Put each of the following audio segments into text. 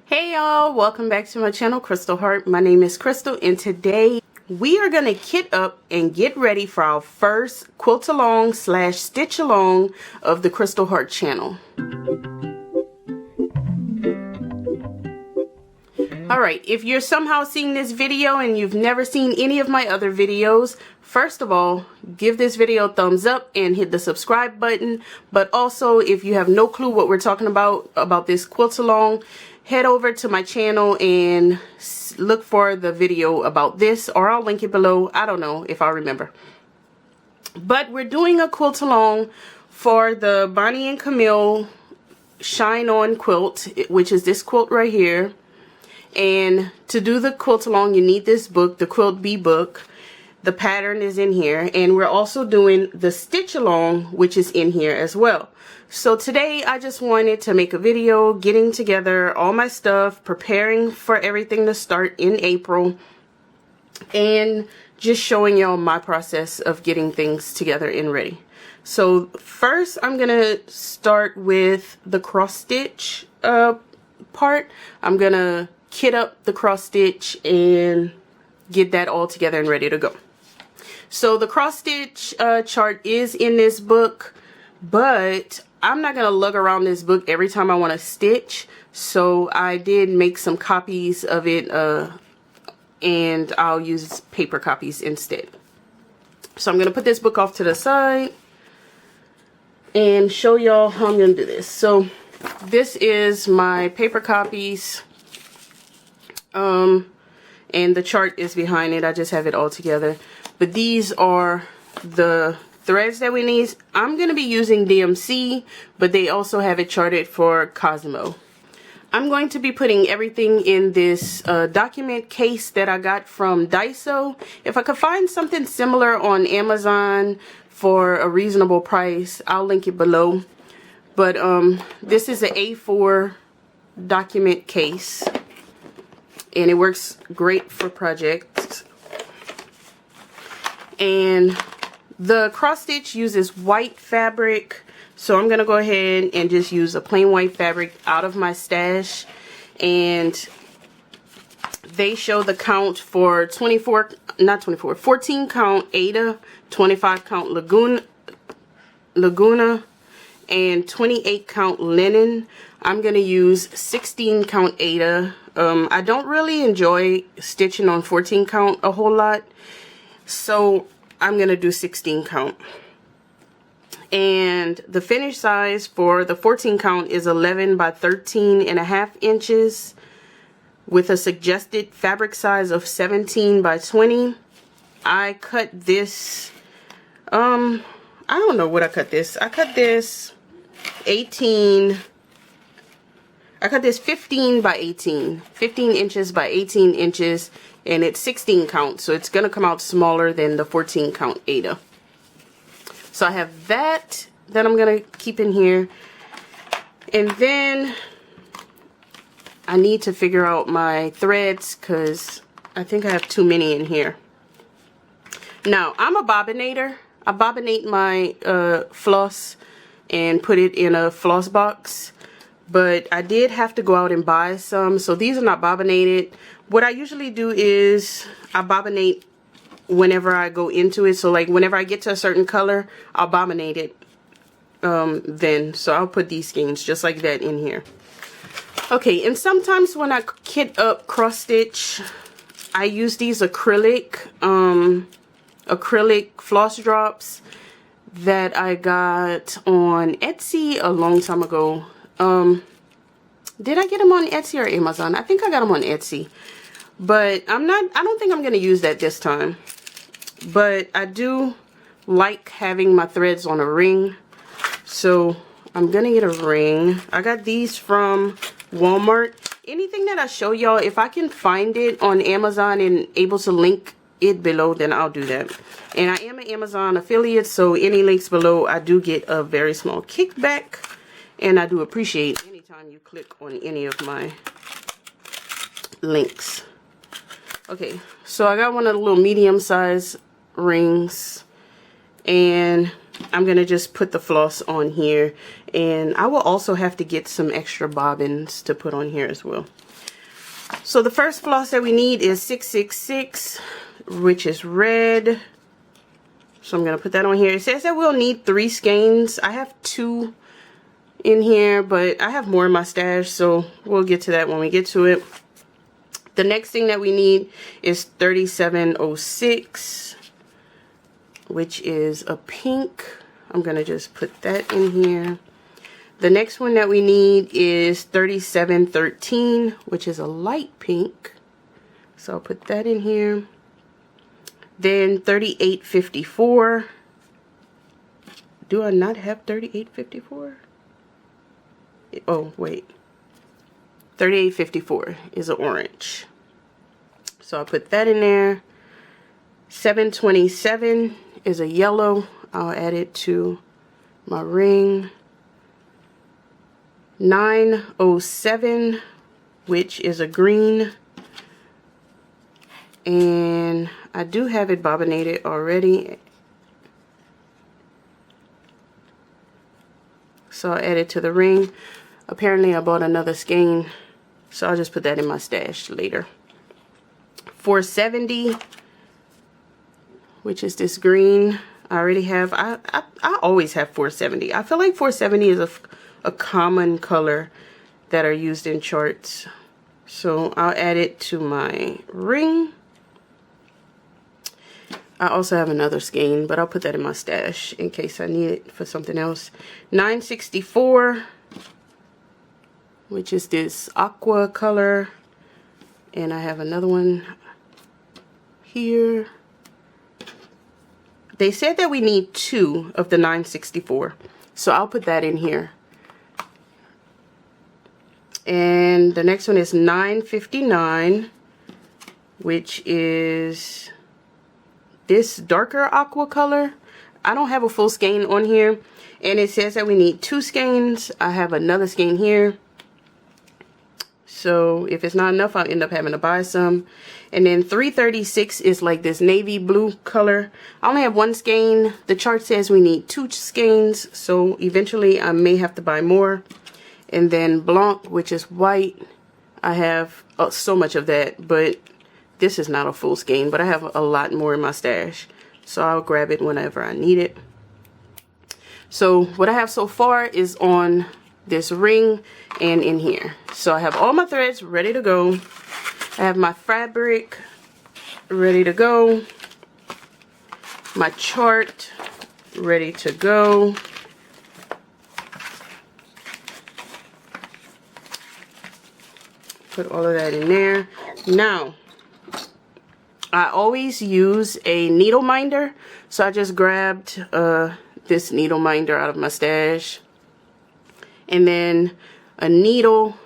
Hey y'all, welcome back to my channel, Crystal Heart. My name is Crystal, and today we are gonna kit up and get ready for our first quilt along / stitch along of the Crystal Heart channel. Alright, if you're somehow seeing this video and you've never seen any of my other videos, first of all, give this video a thumbs up and hit the subscribe button. But also, if you have no clue what we're talking about this quilt along, head over to my channel and look for the video about this, or I'll link it below. I don't know if I remember. But we're doing a quilt along for the Bonnie and Camille Shine On quilt, which is this quilt right here. And to do the quilt along, you need this book, the Quilt Bee book. The pattern is in here, and we're also doing the stitch along, which is in here as well. So today I just wanted to make a video getting together all my stuff, preparing for everything to start in April, and just showing y'all my process of getting things together and ready. So first I'm gonna start with the cross stitch part. I'm gonna kit up the cross stitch and get that all together and ready to go. So the cross stitch chart is in this book, but I'm not gonna lug around this book every time I want to stitch, so I did make some copies of it and I'll use paper copies instead. So I'm gonna put this book off to the side and show y'all how I'm gonna do this. So this is my paper copies, and the chart is behind it. I just have it all together. But these are the threads that we need. I'm going to be using DMC, but they also have it charted for Cosmo. I'm going to be putting everything in this document case that I got from Daiso. If I could find something similar on Amazon for a reasonable price, I'll link it below. But this is an A4 document case, and it works great for projects. And the cross stitch uses white fabric, so I'm gonna go ahead and just use a plain white fabric out of my stash. And they show the count for 14 count Ada, 25 count Laguna, and 28 count linen. I'm gonna use 16 count Ada. I don't really enjoy stitching on 14 count a whole lot, so I'm gonna do 16 count. And the finished size for the 14 count is 11 by 13.5 inches with a suggested fabric size of 17 by 20. I cut this, I don't know what I cut this. I cut this 15 by 18, 15 inches by 18 inches, and it's 16 count, so it's gonna come out smaller than the 14 count Ada. So I have that I'm gonna keep in here, and then I need to figure out my threads because I think I have too many in here. Now I'm a bobbinator. I bobbinate my floss and put it in a floss box, but I did have to go out and buy some, so these are not bobbinated. What I usually do is I bobbinate whenever I go into it, so like whenever I get to a certain color, I'll bobbinate it then. So I'll put these skeins just like that in here. Okay, and sometimes when I kit up cross stitch, I use these acrylic floss drops that I got on Etsy a long time ago. Did I get them on Etsy or Amazon? I think I got them on Etsy, but I don't think I'm gonna use that this time. But I do like having my threads on a ring, so I'm gonna get a ring. I got these from Walmart. Anything that I show y'all, if I can find it on Amazon and able to link it below, then I'll do that. And I am an Amazon affiliate, so any links below, I do get a very small kickback, and I do appreciate anytime you click on any of my links. Okay, so I got one of the little medium size rings, and I'm going to just put the floss on here, and I will also have to get some extra bobbins to put on here as well. So the first floss that we need is 666, which is red. So I'm going to put that on here. It says that we'll need 3 skeins. I have 2 in here, but I have more in my stash, so we'll get to that when we get to it. The next thing that we need is 3706, which is a pink. I'm going to just put that in here. The next one that we need is 3713, which is a light pink. So I'll put that in here. Then 3854. Do I not have 3854? Oh, wait. 3854 is an orange. So I'll put that in there. 727 is a yellow. I'll add it to my ring. 907, which is a green. And I do have it bobbinated already. So I'll add it to the ring. Apparently I bought another skein, so I'll just put that in my stash later. 470, which is this green. I already have, I always have 470. I feel like 470 is a common color that are used in charts. So I'll add it to my ring. I also have another skein, but I'll put that in my stash in case I need it for something else. 964, which is this aqua color. And I have another one here. They said that we need 2 of the 964, so I'll put that in here. And the next one is 959, which is this darker aqua color. I don't have a full skein on here, and it says that we need 2 skeins. I have another skein here, so if it's not enough, I'll end up having to buy some. And then 336 is like this navy blue color. I only have 1 skein. The chart says we need 2 skeins, so eventually I may have to buy more. And then blanc, which is white. I have so much of that, but this is not a full skein, but I have a lot more in my stash, so I'll grab it whenever I need it. So what I have so far is on this ring and in here. So I have all my threads ready to go. I have my fabric ready to go. My chart ready to go. Put all of that in there. Now, I always use a needle minder, so I just grabbed this needle minder out of my stash, and then a needle,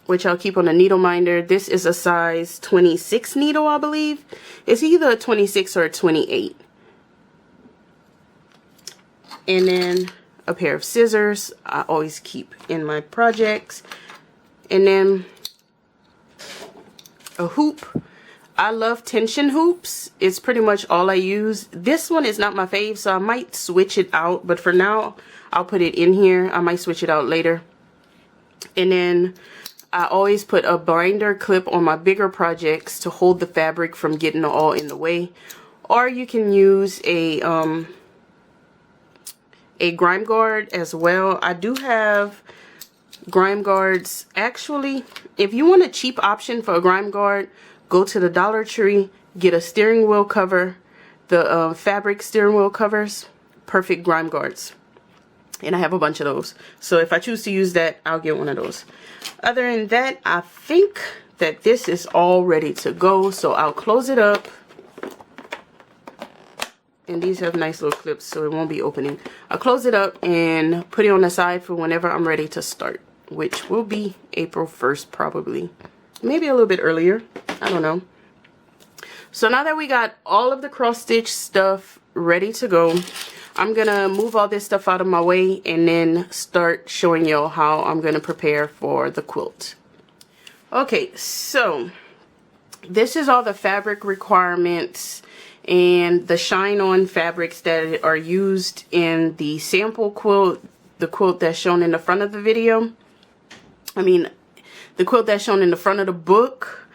which I'll keep on a needle minder. This is a size 26 needle, I believe. It's either a 26 or a 28. And then a pair of scissors I always keep in my projects. And then a hoop. I love tension hoops. It's pretty much all I use. This one is not my fave, so I might switch it out, but for now I'll put it in here. I might switch it out later. And then I always put a binder clip on my bigger projects to hold the fabric from getting all in the way. Or you can use a grime guard as well. I do have grime guards. Actually, if you want a cheap option for a grime guard, go to the Dollar Tree, get a steering wheel cover, the fabric steering wheel covers, perfect grime guards. And I have a bunch of those. So if I choose to use that, I'll get one of those. Other than that, I think that this is all ready to go. So I'll close it up. And these have nice little clips, so it won't be opening. I'll close it up and put it on the side for whenever I'm ready to start, which will be April 1st probably. Maybe a little bit earlier. I don't know. So now that we got all of the cross stitch stuff ready to go, I'm gonna move all this stuff out of my way and then start showing y'all how I'm gonna prepare for the quilt. Okay, so this is all the fabric requirements And the shine on fabrics that are used in the sample quilt, the quilt that's shown in the front of the video, the quilt that's shown in the front of the book.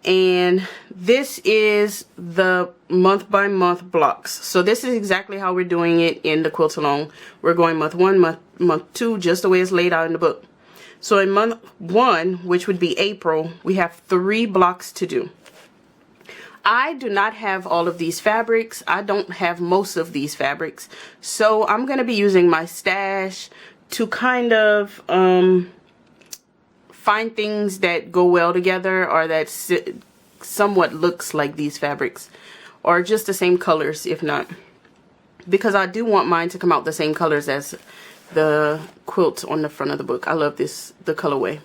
And this is the month by month blocks. So this is exactly how we're doing it in the quilt along. We're going month 1, month 2, just the way it's laid out in the book. So in month 1, which would be April, we have 3 blocks to do. I do not have all of these fabrics. I don't have most of these fabrics. So I'm going to be using my stash to kind of find things that go well together, or that somewhat looks like these fabrics, or just the same colors if not, because I do want mine to come out the same colors as the quilt on the front of the book. I love the colorway.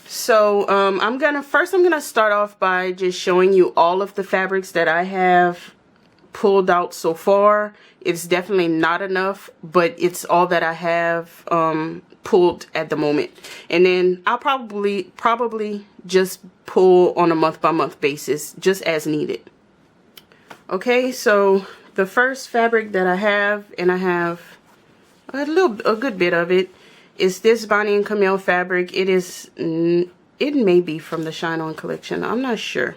So I'm gonna start off by just showing you all of the fabrics that I have pulled out so far. It's definitely not enough, but it's all that I have pulled at the moment. And then I'll probably just pull on a month by month basis, just as needed. Okay, so the first fabric that I have, and I have a good bit of it, is this Bonnie and Camille fabric. It may be from the Shine On collection. I'm not sure.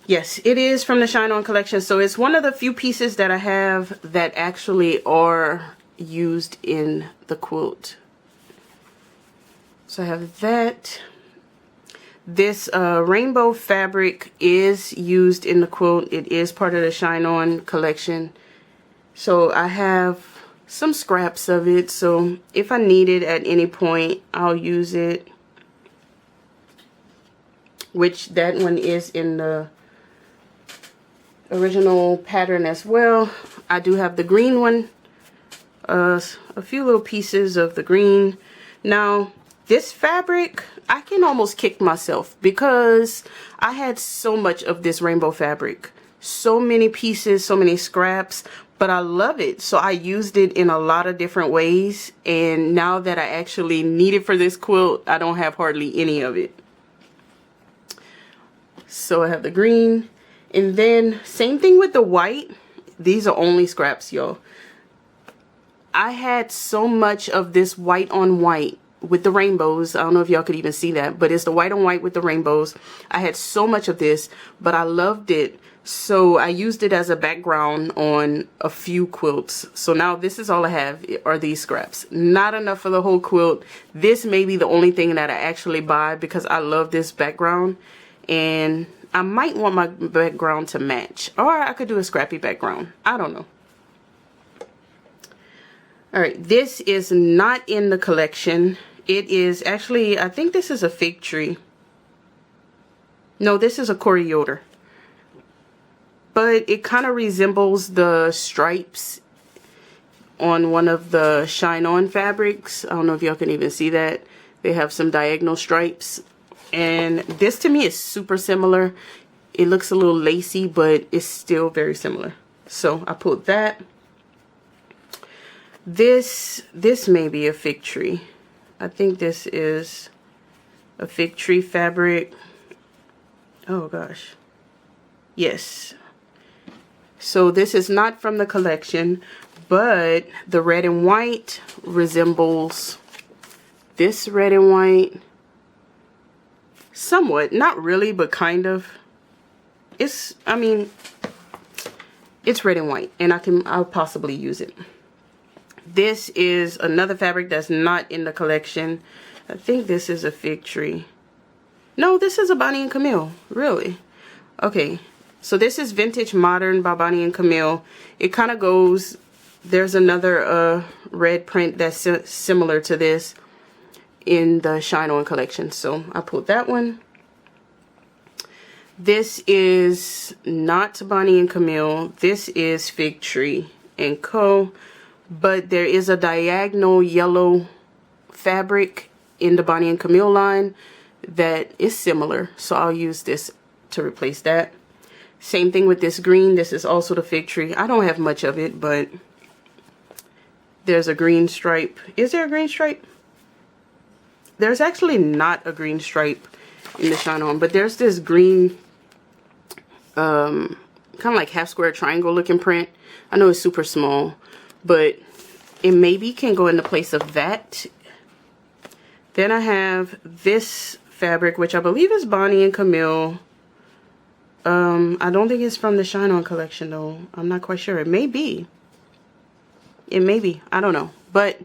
Yes, it is from the Shine On collection. So it's one of the few pieces that I have that actually are used in the quilt. So I have that. This rainbow fabric is used in the quilt. It is part of the Shine On collection. So I have some scraps of it, so if I need it at any point, I'll use it. Which that one is in the original pattern as well. I do have the green one, a few little pieces of the green. Now this fabric, I can almost kick myself because I had so much of this rainbow fabric, so many pieces, so many scraps, but I love it. So I used it in a lot of different ways, and now that I actually need it for this quilt, I don't have hardly any of it. So I have the green, and then same thing with the white. These are only scraps, y'all. I had so much of this white on white with the rainbows. I don't know if y'all could even see that, but it's the white on white with the rainbows. I had so much of this, but I loved it. So I used it as a background on a few quilts. So now this is all I have are these scraps. Not enough for the whole quilt. This may be the only thing that I actually buy because I love this background. And I might want my background to match. Or I could do a scrappy background. I don't know. Alright, this is not in the collection. It is actually, I think this is a fig tree. No, this is a coreoder. But it kind of resembles the stripes on one of the Shine On fabrics. I don't know if y'all can even see that. They have some diagonal stripes. And this to me is super similar. It looks a little lacy, but it's still very similar. So I pulled that. This may be a fig tree. I think this is a fig tree fabric. Oh gosh. Yes. So this is not from the collection, but the red and white resembles this red and white. Somewhat, not really, but kind of. It's red and white, and I'll possibly use it. This is another fabric that's not in the collection. I think this is a fig tree. No, this is a Bonnie and Camille, really. Okay, so this is Vintage Modern by Bonnie and Camille. It kind of goes, there's another red print that's similar to this in the Shine On collection. So I pulled that one. This is not Bonnie and Camille. This is Fig Tree and Co. But there is a diagonal yellow fabric in the Bonnie and Camille line that is similar. So I'll use this to replace that. Same thing with this green. This is also the Fig Tree. I don't have much of it, but there's a green stripe. Is there a green stripe? There's actually not a green stripe in the Shine On, but there's this green kind of like half square triangle looking print. I know it's super small, but it maybe can go in the place of that. Then I have this fabric, which I believe is Bonnie and Camille. I don't think it's from the Shine On collection though. I'm not quite sure. It may be. It may be. I don't know. But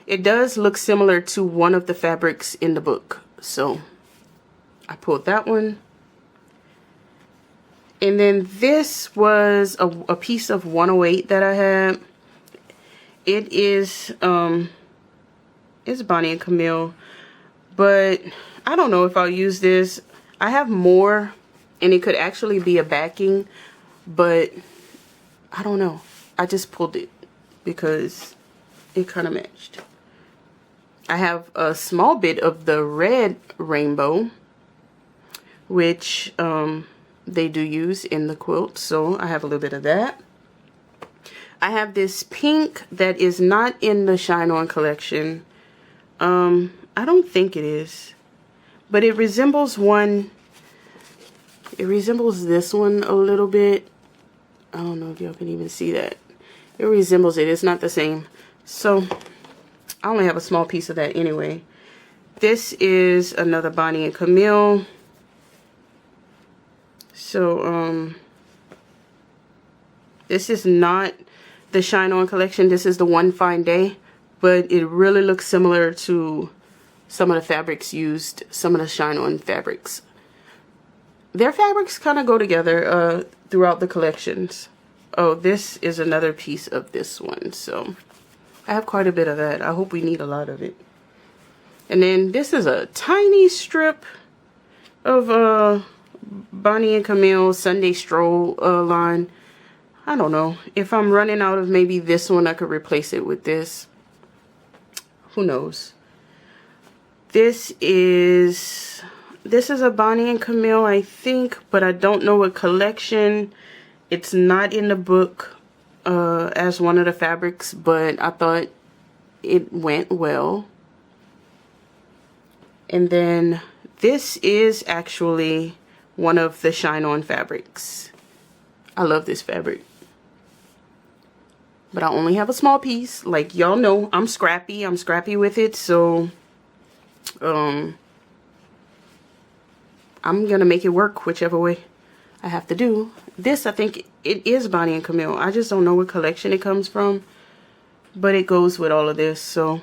it does look similar to one of the fabrics in the book. So I pulled that one. And then this was a piece of 108 that I had. It is it's Bonnie and Camille, but I don't know if I'll use this. I have more, and it could actually be a backing, but I don't know. I just pulled it because it kind of matched. I have a small bit of the red rainbow, which they do use in the quilt, so I have a little bit of that. I have this pink that is not in the Shine On collection. I don't think it is, but it resembles one. It resembles this one a little bit. I don't know if y'all can even see that. It resembles it. It's not the same. So I only have a small piece of that anyway. This is another Bonnie and Camille. So this is not the Shine On collection. This is the One Fine Day, but it really looks similar to some of the fabrics used, some of the Shine On fabrics. Their fabrics kind of go together throughout the collections. Oh, this is another piece of this one, so I have quite a bit of that. I hope we need a lot of it. And then this is a tiny strip of Bonnie and Camille Sunday Stroll line. I don't know. If I'm running out of maybe this one, I could replace it with this. Who knows? This is a Bonnie and Camille, I think, but I don't know what collection. It's not in the book as one of the fabrics, but I thought it went well. And then this is actually one of the Shine On fabrics. I love this fabric, but I only have a small piece. Like y'all know, I'm scrappy with it, so I'm gonna make it work whichever way I have to do. This, I think it is Bonnie and Camille. I just don't know what collection it comes from, but it goes with all of this, so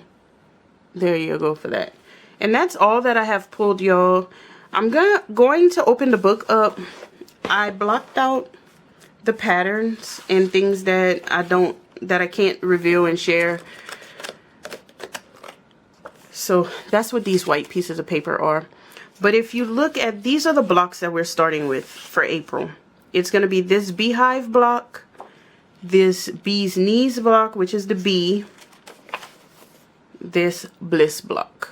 there you go for that. And that's all that I have pulled, y'all. I'm going to open the book up. I blocked out the patterns and things that I can't reveal and share. So that's what these white pieces of paper are. But if you look at, these are the blocks that we're starting with for April. It's going to be this beehive block, this bee's knees block, which is the bee, this bliss block.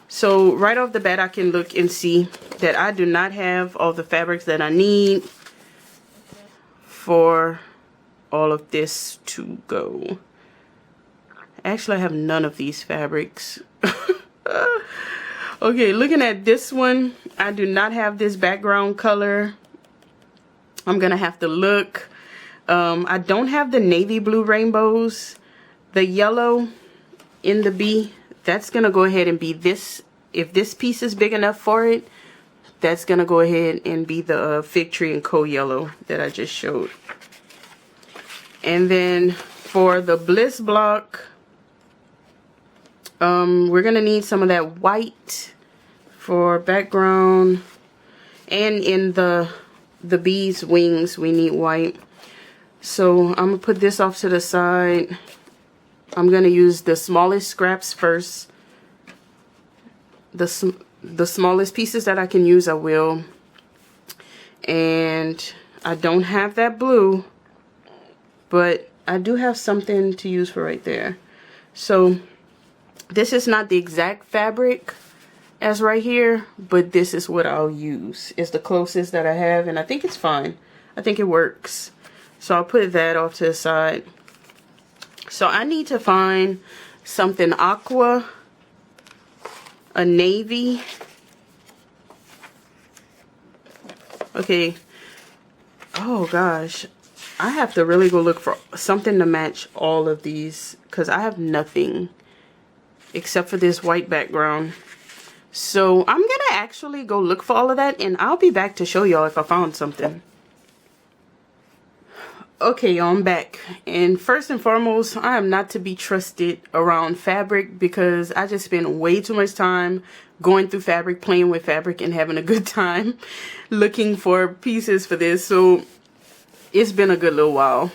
So right off the bat, I can look and see that I do not have all the fabrics that I need for all of this to go. Actually, I have none of these fabrics. Okay, looking at this one, I do not have this background color. I'm gonna have to look. I don't have the navy blue rainbows. The yellow in the bee, that's gonna go ahead and be this. If this piece is big enough for it, that's gonna go ahead and be the fig tree and co yellow that I just showed. And then for the bliss block, we're gonna need some of that white for background, and in the bee's wings we need white. So I'm gonna put this off to the side. I'm gonna use the smallest scraps first. The smallest pieces that I can use, I will. And I don't have that blue, but I do have something to use for right there. So this is not the exact fabric as right here, but this is what I'll use. It's the closest that I have, and I think it's fine. I think it works. So I'll put that off to the side. So I need to find something aqua, a navy. Okay, Oh gosh, I have to really go look for something to match all of these because I have nothing except for this white background. So I'm gonna actually go look for all of that, and I'll be back to show y'all if I found something. Okay, y'all, I'm back. And first and foremost, I am not to be trusted around fabric because I just spend way too much time going through fabric, playing with fabric, and having a good time looking for pieces for this. So it's been a good little while.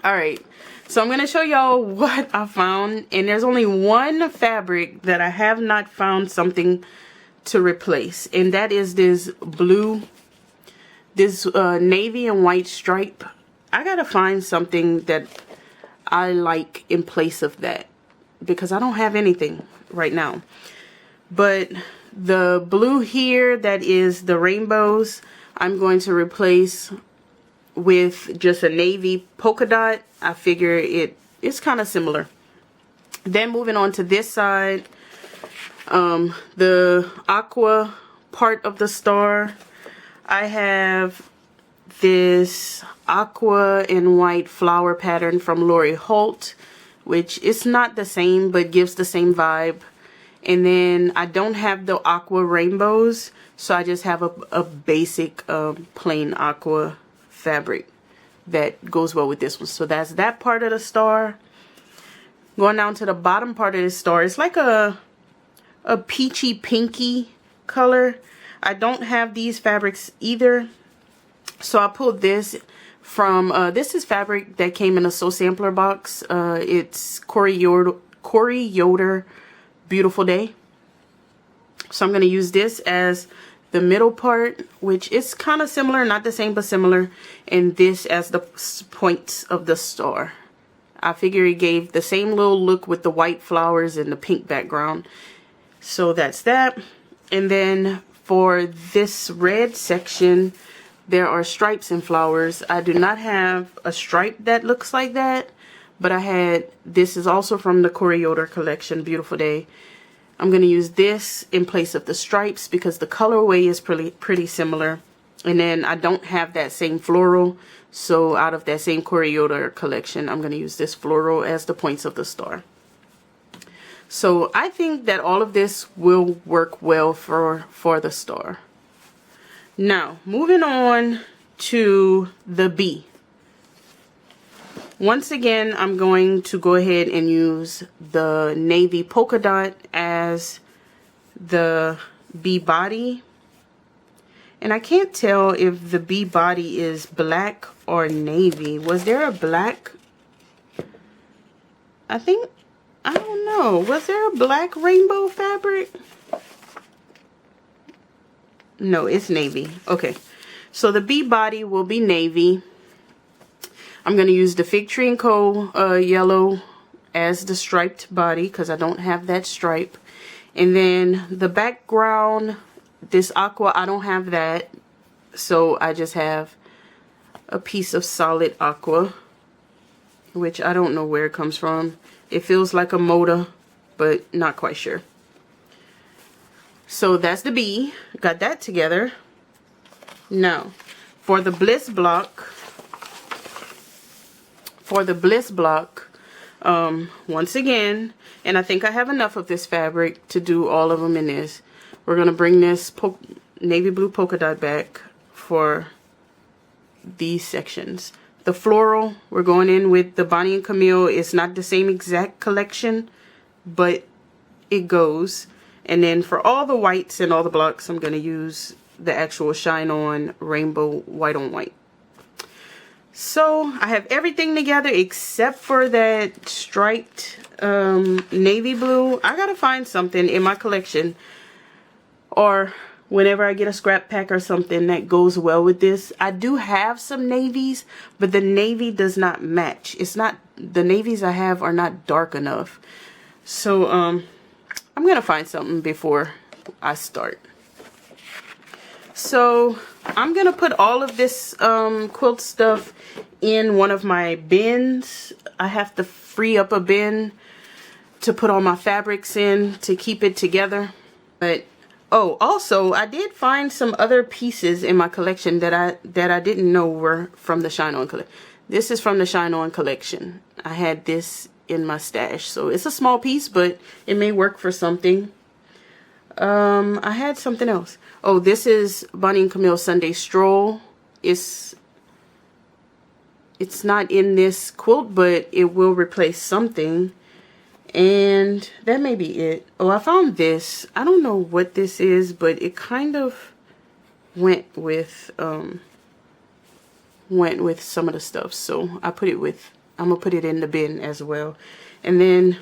Alright, so I'm going to show y'all what I found. And there's only one fabric that I have not found something to replace. And that is this blue, this navy and white stripe. I gotta find something that I like in place of that because I don't have anything right now. But the blue here, that is the rainbows, I'm going to replace with just a navy polka dot. I figure it's kind of similar. Then moving on to this side, the aqua part of the star, I have this aqua and white flower pattern from Lori Holt, which is not the same but gives the same vibe. And then I don't have the aqua rainbows, so I just have a basic plain aqua fabric that goes well with this one. So that's that part of the star. Going down to the bottom part of the star, it's like a peachy pinky color. I don't have these fabrics either. So I pulled this from, this is fabric that came in a Soul Sampler box. It's Corey Yoder Beautiful Day. So I'm going to use this as the middle part, which is kind of similar, not the same, but similar. And this as the points of the star. I figure it gave the same little look with the white flowers and the pink background. So that's that. And then for this red section, there are stripes and flowers. I do not have a stripe that looks like that, but I had, this is also from the Corey Yoder collection, Beautiful Day. I'm going to use this in place of the stripes because the colorway is pretty similar. And then I don't have that same floral, so out of that same Corey Yoder collection, I'm going to use this floral as the points of the star. So I think that all of this will work well for the star. Now, moving on to the bee. Once again, I'm going to go ahead and use the navy polka dot as the bee body. And I can't tell if the bee body is black or navy. Was there a black? I don't know. Was there a black rainbow fabric? No, it's navy. Okay, so the bee body will be navy. I'm going to use the Fig Tree & Co. Yellow as the striped body because I don't have that stripe. And then the background, this aqua, I don't have that. So I just have a piece of solid aqua, which I don't know where it comes from. It feels like a motor, but not quite sure. So that's the bee. Got that together. Now, for the bliss block, once again, and I think I have enough of this fabric to do all of them in this. We're going to bring this navy blue polka dot back for these sections. The floral, we're going in with the Bonnie and Camille. It's not the same exact collection, but it goes. And then for all the whites and all the blocks, I'm going to use the actual Shine On Rainbow White on White. So I have everything together except for that striped navy blue. I got to find something in my collection or whenever I get a scrap pack or something that goes well with this. I do have some navies, but the navy does not match. It's not, the navies I have are not dark enough. So, I'm going to find something before I start. So I'm going to put all of this quilt stuff in one of my bins. I have to free up a bin to put all my fabrics in to keep it together. But Oh, also, I did find some other pieces in my collection that I didn't know were from the Shine On collection. This is from the Shine On collection. I had this in my stash, so it's a small piece, but it may work for something. I had something else. Oh, this is Bonnie and Camille Sunday Stroll. It's not in this quilt, but it will replace something. And that may be it. Oh, I found this. I don't know what this is, but it kind of went with some of the stuff. So I'm gonna put it in the bin as well. And then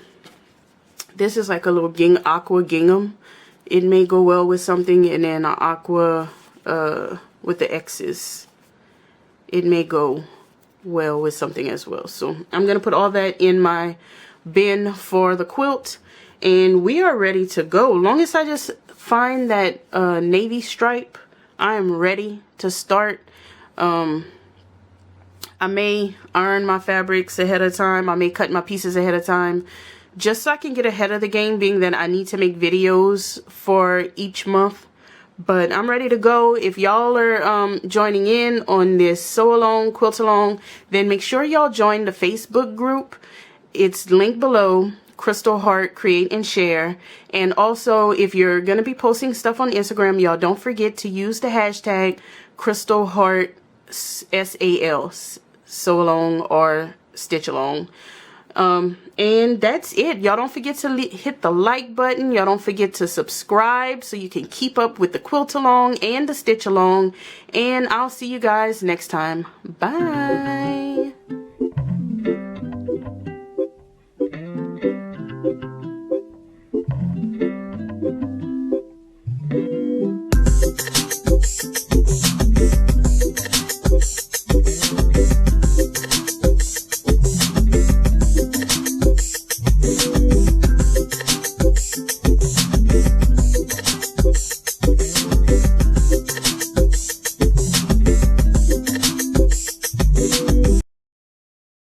this is like a little aqua gingham. It may go well with something, and then an aqua with the X's. It may go well with something as well. So I'm gonna put all that in my bin for the quilt, and we are ready to go. Long as I just find that navy stripe, I am ready to start. I may iron my fabrics ahead of time. I may cut my pieces ahead of time, just so I can get ahead of the game, being that I need to make videos for each month. But I'm ready to go. If y'all are joining in on this sew along, quilt along, then make sure y'all join the Facebook group. It's linked below, Crystal Heart Create and Share. And also, if you're going to be posting stuff on Instagram, y'all don't forget to use the hashtag Crystal Heart SAL, sew along or stitch along. And that's it. Y'all don't forget to hit the like button. Y'all don't forget to subscribe so you can keep up with the quilt along and the stitch along. And I'll see you guys next time. Bye.